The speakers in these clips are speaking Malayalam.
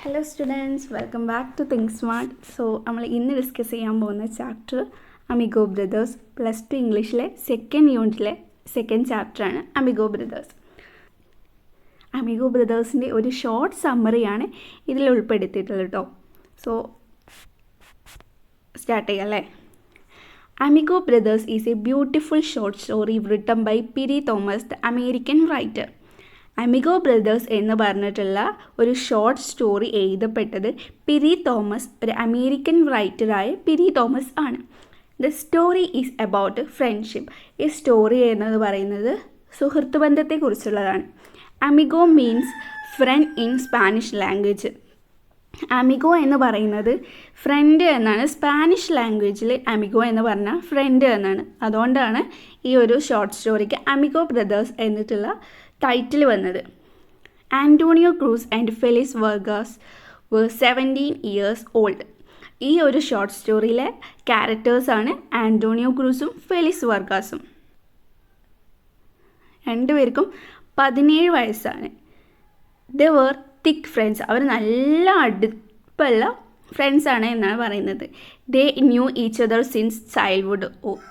Hello students, welcome back to Think Smart. So നമ്മൾ ഇന്ന് ഡിസ്കസ് ചെയ്യാൻ പോകുന്ന ചാപ്റ്റർ അമിഗോ ബ്രദേഴ്സ് +2 ഇംഗ്ലീഷിലെ സെക്കൻഡ് യൂണിറ്റിലെ സെക്കൻഡ് ചാപ്റ്ററാണ് അമിഗോ ബ്രദേഴ്സ്. അമിഗോ ബ്രദേഴ്സിൻ്റെ ഒരു ഷോർട്ട് സമ്മറിയാണ് ഇതിൽ ഉൾപ്പെടുത്തിയിട്ടുള്ളത് കേട്ടോ. സോ സ്റ്റാർട്ട് ചെയ്യാം അല്ലേ. Amigo Brothers is a beautiful short story written by Piri Thomas, the American writer. Amigo Brothers എന്ന് പറഞ്ഞിട്ടുള്ള ഒരു ഷോർട്ട് സ്റ്റോറി എഴുതപ്പെട്ടത് പിരി തോമസ്, ഒരു അമേരിക്കൻ റൈറ്ററായ പിരി തോമസ് ആണ്. The story is about friendship. ഈ സ്റ്റോറി എന്ന് പറയുന്നത് സുഹൃത്ത് ബന്ധത്തെക്കുറിച്ചുള്ളതാണ്. Amigo means friend in Spanish language. Amigo എന്ന് പറയുന്നത് ഫ്രണ്ട് എന്നാണ്. സ്പാനിഷ് ലാംഗ്വേജിൽ അമിഗോ എന്ന് പറഞ്ഞാൽ ഫ്രണ്ട് എന്നാണ്. അതുകൊണ്ടാണ് ഈ ഒരു ഷോർട്ട് സ്റ്റോറിക്ക് അമിഗോ ബ്രദേഴ്സ് എന്നിട്ടുള്ള ടൈറ്റിൽ വന്നത്. Antonio Cruz and Felix Vargas were 17 years old. ഈ ഒരു ഷോർട്ട് സ്റ്റോറിയിലെ ക്യാരക്ടേഴ്സാണ് ആൻറ്റോണിയോ ക്രൂസും ഫെലിസ് വർഗാസും. രണ്ടുപേർക്കും 17 വയസ്സാണ്. ദേ were thick friends. അവർ നല്ല അടുപ്പുള്ള ഫ്രണ്ട്സാണ് എന്നാണ് പറയുന്നത്. ദേ new each other since childhood.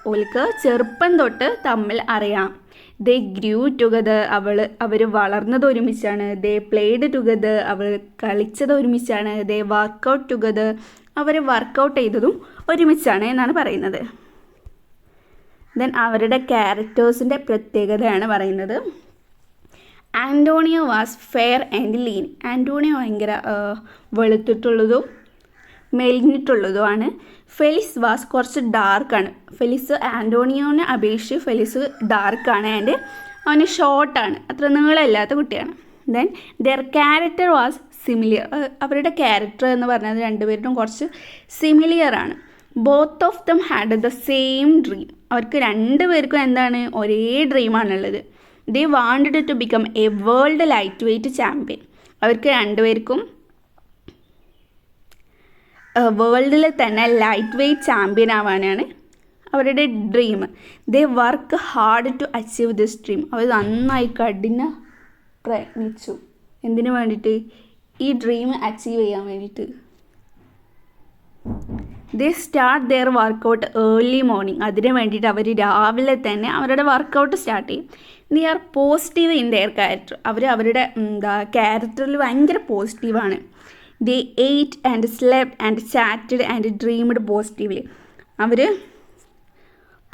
ഓൾക്ക് ചെറുപ്പം തൊട്ട് തമ്മിൽ അറിയാം. ദേ ഗ്രൂ ടുഗദർ. അവർ വളർന്നത് ഒരുമിച്ചാണ്. ദേ പ്ലേഡ് ടുഗദർ. അവർ കളിച്ചത് ഒരുമിച്ചാണ്. ദേ വർക്കൗട്ട് ടുഗദർ. അവർ വർക്കൗട്ട് ചെയ്തതും ഒരുമിച്ചാണ് എന്നാണ് പറയുന്നത്. ദെൻ അവരുടെ ക്യാരക്ടേഴ്സിൻ്റെ പ്രത്യേകതയാണ് പറയുന്നത്. Antonio was fair and lean. Antonio ഭയങ്കര വെളുത്തിട്ടുള്ളതും മെലിഞ്ഞിട്ടുള്ളതുമാണ്. ഫെലിസ് വാസ് കുറച്ച് ഡാർക്കാണ്. ഫെലിസ് ആൻറ്റോണിയോനെ അപേക്ഷിച്ച് ഫെലിസ് ഡാർക്കാണ് ആൻഡ് അവന് ഷോർട്ടാണ്, അത്ര നീളമില്ലാത്ത കുട്ടിയാണ്. Then their character was similar. അവരുടെ ക്യാരക്ടർ എന്ന് പറഞ്ഞത് രണ്ടുപേരും കുറച്ച് സിമിലിയർ ആണ്. Both of them had the same dream. അവർക്ക് രണ്ടുപേർക്കും എന്താണ്, ഒരേ ഡ്രീമാണുള്ളത്. They wanted to become a world lightweight champion. അവർക്ക് രണ്ടുപേർക്കും വേൾഡിൽ തന്നെ ലൈറ്റ് വെയ്റ്റ് ചാമ്പ്യൻ ആവാനാണ് അവരുടെ dream. They work hard to achieve this dream. അവർ നന്നായി പ്രയത്നിച്ചു. എന്തിനു വേണ്ടിയിട്ട്? ഈ ഡ്രീം അച്ചീവ് ചെയ്യാൻ വേണ്ടിയിട്ട്. They start their workout early morning. അതിന് വേണ്ടിയിട്ട് അവർ രാവിലെ തന്നെ അവരുടെ വർക്കൗട്ട് സ്റ്റാർട്ട് ചെയ്യും. They are positive in their character. അവരുടെ ക്യാരക്ടറിൽ ഭയങ്കര പോസിറ്റീവാണ്. They ate and slept and chatted and dreamed positively. അവർ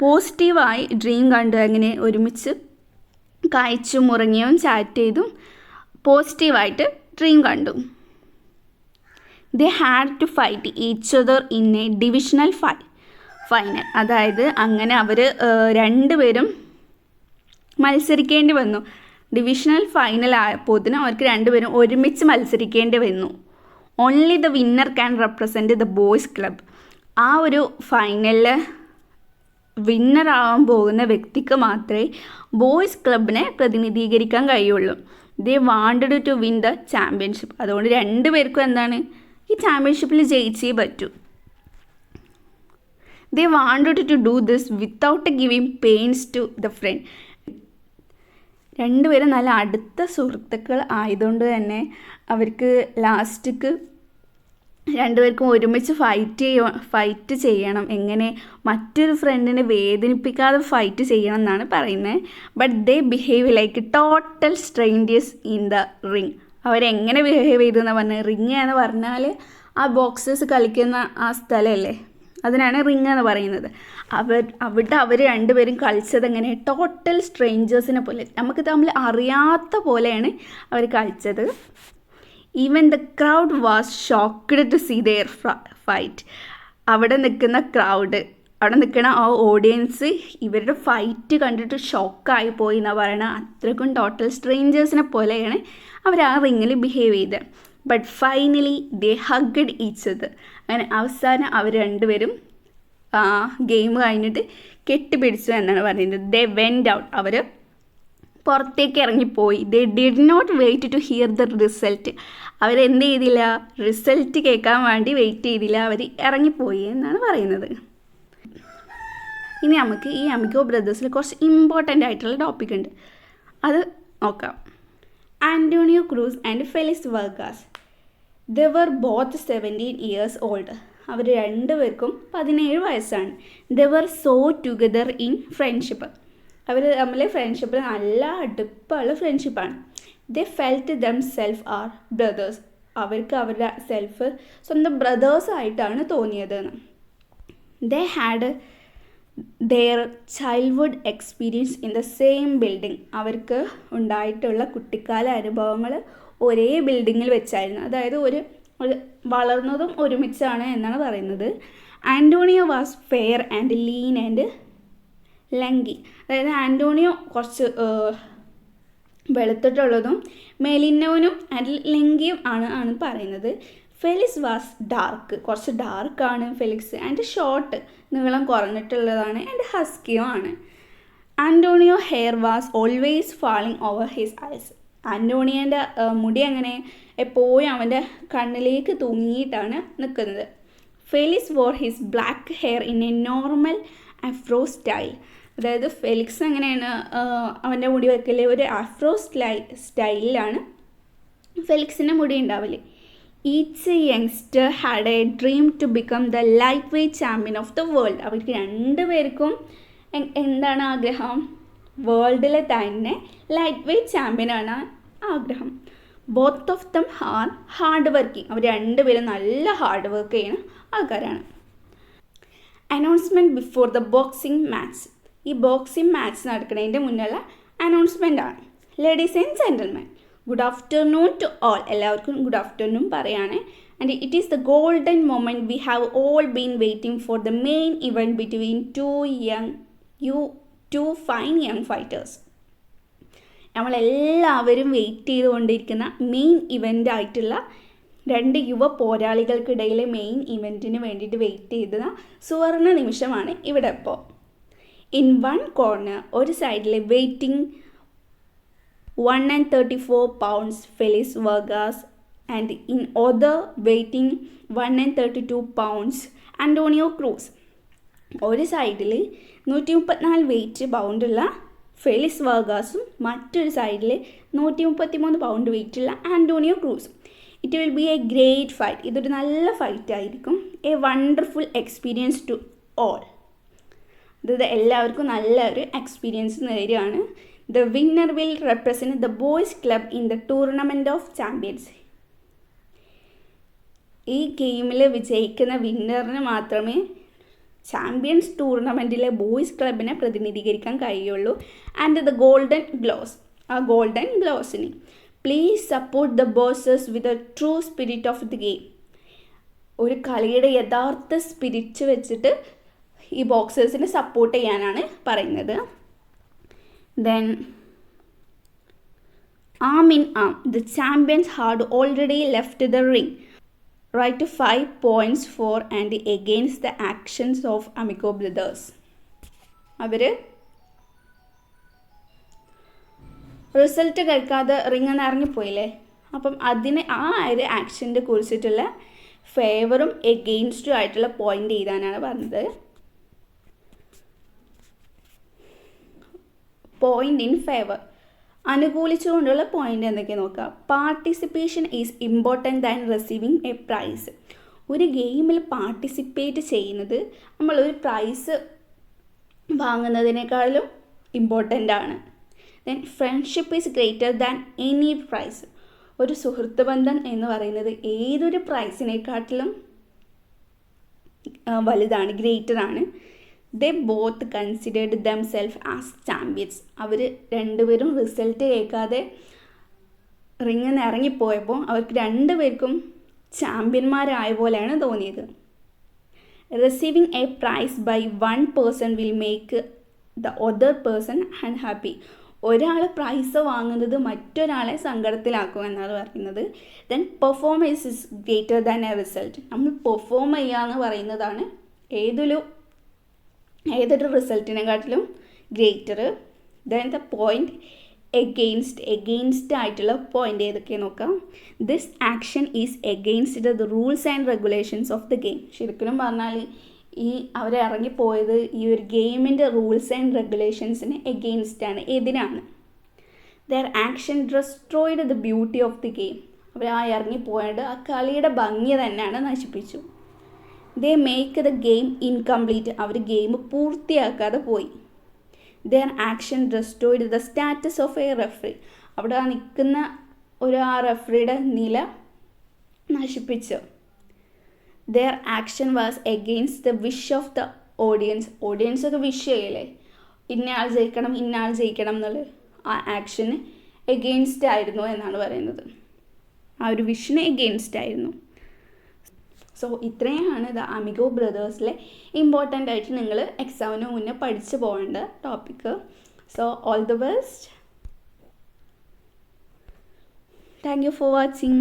പോസിറ്റീവായി ഡ്രീം കണ്ടു. അങ്ങനെ ഒരുമിച്ച് കഴിച്ചും ഉറങ്ങിയും ചാറ്റ് ചെയ്തും പോസിറ്റീവായിട്ട് ഡ്രീം കണ്ടു. They had to fight each other in a divisional final. അതായത് അങ്ങനെ അവർ രണ്ടുപേരും മത്സരിക്കേണ്ടി വന്നു. ഡിവിഷണൽ ഫൈനൽ ആയപ്പോഴത്തേനും അവർക്ക് രണ്ടുപേരും ഒരുമിച്ച് മത്സരിക്കേണ്ടി വന്നു. Only the winner can represent the boys club. ആ ഒരു ഫൈനലിൽ വിന്നറാവാൻ പോകുന്ന വ്യക്തിക്ക് മാത്രമേ ബോയ്സ് ക്ലബിനെ പ്രതിനിധീകരിക്കാൻ കഴിയുള്ളൂ. They wanted to win the championship. അതുകൊണ്ട് രണ്ടുപേർക്കും എന്താണ്, ഈ ചാമ്പ്യൻഷിപ്പിൽ ജയിച്ചേ പറ്റൂ. They wanted to do this without giving pains to the friend. രണ്ടുപേരും നല്ല അടുത്ത സുഹൃത്തുക്കൾ ആയതുകൊണ്ട് തന്നെ അവർക്ക് ലാസ്റ്റിക്ക് രണ്ടുപേർക്കും ഒരുമിച്ച് ഫൈറ്റ് ചെയ്യണം. എങ്ങനെ മറ്റൊരു ഫ്രണ്ടിനെ വേദനിപ്പിക്കാതെ ഫൈറ്റ് ചെയ്യണം എന്നാണ് പറയുന്നത്. But they behave like total strangers in the ring. അവരെങ്ങനെ ബിഹേവ് ചെയ്തെന്ന് പറഞ്ഞാൽ, റിങ് എന്ന് പറഞ്ഞാൽ ആ ബോക്സേഴ്സ് കളിക്കുന്ന ആ സ്ഥലമല്ലേ, അതിനാണ് റിങ് എന്ന് പറയുന്നത്. അവിടെ അവർ രണ്ടുപേരും കളിച്ചത് എങ്ങനെ, ടോട്ടൽ സ്ട്രേഞ്ചേഴ്സിനെ പോലെ, നമുക്ക് തമ്മിൽ അറിയാത്ത പോലെയാണ് അവർ കളിച്ചത്. Even the crowd was shocked to see their fight. അവിടെ നിൽക്കുന്ന ആ ഓഡിയൻസ് ഇവരുടെ ഫൈറ്റ് കണ്ടിട്ട് ഷോക്കായി പോയി എന്നാണ് പറയുന്നത്. അത്രയ്ക്കും ടോട്ടൽ സ്ട്രേഞ്ചേഴ്സിനെ പോലെയാണ് അവർ ആ റിങ്ങിൽ ബിഹേവ് ചെയ്തത്. But finally they hugged each other. അങ്ങനെ അവസാനം അവർ രണ്ടുപേരും ഗെയിം കഴിഞ്ഞിട്ട് കെട്ടിപ്പിടിച്ചു എന്നാണ് പറയുന്നത്. ദേ വെൻറ്റ് ഔട്ട്. അവർ പുറത്തേക്ക് ഇറങ്ങിപ്പോയി. They did not wait to hear the result. അവരെന്ത് ചെയ്തില്ല, റിസൾട്ട് കേൾക്കാൻ വേണ്ടി വെയിറ്റ് ചെയ്തില്ല, അവർ ഇറങ്ങിപ്പോയി എന്നാണ് പറയുന്നത്. ഇനി നമുക്ക് ഈ അമിഗോ ബ്രദേഴ്സിൽ കുറച്ച് ഇമ്പോർട്ടൻ്റ് ആയിട്ടുള്ള ടോപ്പിക് ഉണ്ട്, അത് നോക്കാം. Antonio Cruz and Felix Vargas. They were both 17 years old. അവർ രണ്ടുപേർക്കും 17 വയസ്സാണ്. They were so together in friendship. അവർ തമ്മിൽ ഫ്രണ്ട്ഷിപ്പിൽ നല്ല അടുപ്പമുള്ള ഫ്രണ്ട്ഷിപ്പാണ്. They felt themselves are brothers. അവർക്ക് അവരുടെ സെൽഫ് സ്വന്തം ബ്രദേഴ്സായിട്ടാണ് തോന്നിയതെന്ന്. They had their childhood experience in the same building. അവർക്ക് ഉണ്ടായിട്ടുള്ള കുട്ടിക്കാല അനുഭവങ്ങൾ ഒരേ ബിൽഡിങ്ങിൽ വെച്ചായിരുന്നു. അതായത് ഒരു വളർന്നതും ഒരുമിച്ചാണ് എന്നാണ് പറയുന്നത്. Antonio was fair and lean and lanky. അതായത് ആൻ്റോണിയോ കുറച്ച് വെളുത്തിട്ടുള്ളതും മെലിനോനും ആൻഡ് ലങ്കിയും ആണ് പറയുന്നത്. Felix was dark. കുറച്ച് ഡാർക്കാണ് ഫെലിക്സ്. ആൻഡ് ഷോർട്ട്, നീളം കുറഞ്ഞിട്ടുള്ളതാണ്. ആൻഡ് ഹസ്കിയും ആണ്. Antonio hair was always falling over his eyes. ആൻ്റോണിയോൻ്റെ മുടി അങ്ങനെ എപ്പോഴും അവൻ്റെ കണ്ണിലേക്ക് തൂങ്ങിയിട്ടാണ് നിൽക്കുന്നത്. Felix wore his black hair in a normal afro style. അതായത് ഫെലിക്സ് എങ്ങനെയാണ് അവൻ്റെ മുടി വെക്കല്, ഒരു അഫ്രോ സ്റ്റൈലിലാണ് ഫെലിക്സിൻ്റെ മുടി ഉണ്ടാവില്ലേ. Each youngster had a dream to become the lightweight champion of the world. അവർക്ക് രണ്ടുപേർക്കും എന്താണ് ആഗ്രഹം? വേൾഡിലെ തന്നെ ലൈറ്റ് വെയ്റ്റ് ചാമ്പ്യനാണ് ആഗ്രഹം. Both of them are hard working. അവർ രണ്ടുപേരും നല്ല ഹാർഡ് വർക്ക് ചെയ്യുന്ന ആൾക്കാരാണ്. Announcement before the boxing match. ഈ ബോക്സിംഗ് മാച്ച് നടക്കുന്നതിൻ്റെ മുന്നുള്ള അനൗൺസ്മെൻ്റ് ആണ്. Ladies and gentlemen, good afternoon to all. എല്ലാവർക്കും ഗുഡ് ആഫ്റ്റർനൂൺ പറയാണ്. And it is the golden moment we have all been waiting for the main event between two fine young fighters. നമ്മളെല്ലാവരും വെയിറ്റ് ചെയ്തുകൊണ്ടിരിക്കുന്ന മെയിൻ ഇവൻ്റ് ആയിട്ടുള്ള രണ്ട് യുവ പോരാളികൾക്കിടയിലെ മെയിൻ ഇവൻറ്റിന് വേണ്ടിയിട്ട് വെയിറ്റ് ചെയ്ത സുവർണ നിമിഷമാണ് ഇവിടെ ഇപ്പോൾ. ഇൻ വൺ കോർണർ, ഒരു സൈഡിൽ weighting 134 pounds Felix Vargas and in other weighting 132 pounds Antonio Cruz. ഒരു സൈഡിൽ 134 വെയിറ്റ് പൗണ്ടുള്ള ഫെലിക്സ് വർഗാസും മറ്റൊരു സൈഡിൽ 133 പൗണ്ട് വെയിറ്റുള്ള ആൻ്റോണിയോ ക്രൂസും. It will be a great fight. ഇതൊരു നല്ല ഫൈറ്റ് ആയിരിക്കും. A wonderful experience to all. ഇത് എല്ലാവർക്കും നല്ലൊരു എക്സ്പീരിയൻസ് നേരുകയാണ്. The winner will represent the boys club in the tournament of champions. ഈ ഗെയിമിൽ വിജയിക്കുന്ന വിന്നറിന് മാത്രമേ ചാമ്പ്യൻസ് ടൂർണമെൻറ്റിലെ ബോയ്സ് ക്ലബിനെ പ്രതിനിധീകരിക്കാൻ കഴിയുള്ളൂ. And the golden gloves. ആ ഗോൾഡൻ ഗ്ലോവ്സിന് please support the boxers with a true spirit of the game. ഒരു കളിയുടെ യഥാർത്ഥ സ്പിരിറ്റ് വെച്ചിട്ട് ഈ ബോക്സേഴ്സിനെ സപ്പോർട്ട് ചെയ്യാനാണ് പറയുന്നത്. Then arm in arm, the champions had already left the ring. Write 5 points for and against the actions of Amico brothers. അവർ റിസൾട്ട് കേൾക്കാതെ റിങ് ഇറങ്ങിപ്പോയില്ലേ, അപ്പം അതിന് ആ ഒരു ആക്ഷൻ്റെ കുറിച്ചിട്ടുള്ള ഫേവറും എഗെയിൻസ്റ്റും ആയിട്ടുള്ള പോയിൻ്റ് എഴുതാനാണ് പറഞ്ഞത്. പോയിൻ്റ് ഇൻ ഫേവർ, അനുകൂലിച്ചുകൊണ്ടുള്ള പോയിൻ്റ് എന്തൊക്കെ നോക്കുക. Participation is important than receiving a prize. ഒരു ഗെയിമിൽ പാർട്ടിസിപ്പേറ്റ് ചെയ്യുന്നത് നമ്മളൊരു പ്രൈസ് വാങ്ങുന്നതിനേക്കാളും ഇമ്പോർട്ടൻ്റ് ആണ്. Then friendship is greater than any prize. ഒരു സുഹൃത്ത് ബന്ധം എന്ന് പറയുന്നത് ഏതൊരു പ്രൈസിനെക്കാട്ടിലും വലുതാണ്, ഗ്രേറ്ററാണ്. They both considered themselves as champions. അവർ രണ്ടുപേരും റിസൾട്ട് കേൾക്കാതെ റിങ്ങിൽ നിന്ന് ഇറങ്ങിപ്പോയപ്പോൾ അവർക്ക് രണ്ടുപേർക്കും ചാമ്പ്യന്മാരായ പോലെയാണ് തോന്നിയത്. Receiving a prize by one person will make the other person unhappy. ഒരാൾ പ്രൈസ് വാങ്ങുന്നത് മറ്റൊരാളെ സങ്കടത്തിലാക്കും എന്നാണ് പറയുന്നത്. Then performance is greater than a result. നമ്മൾ പെർഫോം ചെയ്യുക എന്ന് പറയുന്നതാണ് ഏതൊരു റിസൾട്ടിനെക്കാട്ടിലും greater. Then the point against ആയിട്ടുള്ള പോയിൻ്റ് ഏതൊക്കെ നോക്കാം. This action is against the rules and regulations of the game. ശരിക്കും പറഞ്ഞാൽ ഈ അവർ ഇറങ്ങിപ്പോയത് ഈ ഒരു ഗെയിമിൻ്റെ റൂൾസ് ആൻഡ് റെഗുലേഷൻസിന് എഗെയിൻസ്റ്റ് ആണ്, എതിരാണ്. Their action destroyed the beauty of the game. അവർ ആ ഇറങ്ങിപ്പോയിട്ട് ആ കളിയുടെ ഭംഗി തന്നെയാണ് നശിപ്പിച്ചു. They make the game incomplete, അവർ ഗെയിം പൂർത്തിയാക്കാതെ പോയി. Their action restored the status of a referee, അവിടെ നിൽക്കുന്ന ആ റെഫറിയുടെ നില നശിപ്പിച്ചു. Their action was against the wish of the audience ഒക്കെ വിഷ് ചെയ്യല്ലേ, ഇന്നയാൾ ജയിക്കണം എന്നുള്ളത്. ആ ആക്ഷന് എഗെയിൻസ്റ്റ് ആയിരുന്നു എന്നാണ് പറയുന്നത്. ആ ഒരു വിഷിന് എഗെയിൻസ്റ്റ് ആയിരുന്നു. സോ ഇത്രയാണ് ദ അമിഗോ ബ്രദേഴ്സിലെ ഇമ്പോർട്ടൻ്റ് ആയിട്ട് നിങ്ങൾ എക്സാമിന് മുന്നേ പഠിച്ചു പോകേണ്ട topic. So all the best. Thank you for watching.